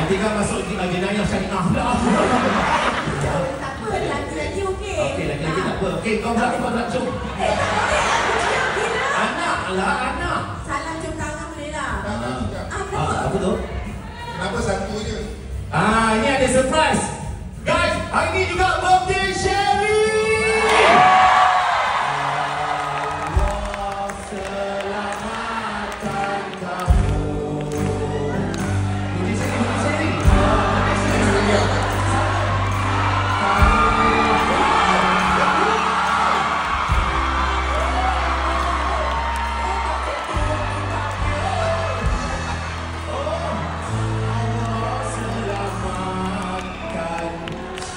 Nanti kan masuk jenayah syariah pula. Tak apa, lagi-lagi okey. Okey, lagi-lagi tak apa. Okey, kau berat jom. Anak lah, anak. Salah cium tangan boleh lah. Apa tu? Kenapa satu je? Ini ada surprise. Guys, hari ni juga birthday Sherry. Allah selamatkan kamu. Birthday Sherry.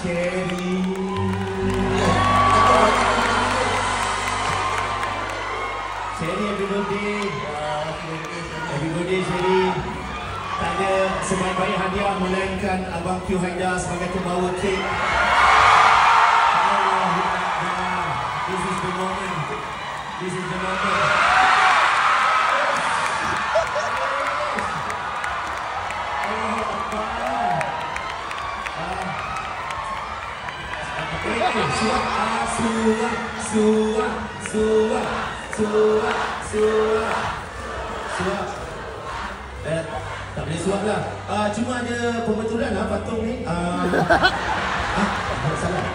Sherry. Sherry, happy birthday. Happy birthday Sherry. Tak ada sebaik-baik hadiah melainkan Abang Q Haidar sebagai pembawa kek. This is the moment. This is the moment. Suap. Tak boleh suap lah. Cuma ada pembetulan lah patung ni. Salah.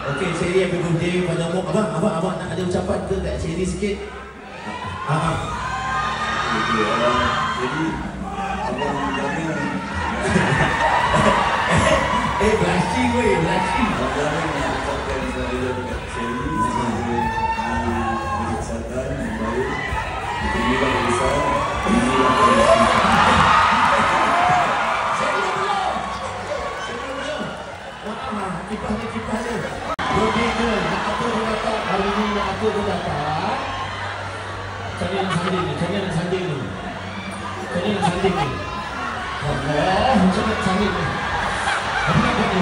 Okey, Sherry happy birthday pada umur. Abang nak ada ucapan ke kat Sherry sikit? Jadi abang jangan Blushing weh, blushing. abang mengucapkan saya dekat Sherry semoga diberi kesihatan yang baik, diberi yang besar, diberi yang Kipas dia. Birthday girl, nak apa dia dapat? Hari ni nak apa dia dapat? Cari yang sanding ni. Allah, macam nak sanding ni. Apa nak buat ni?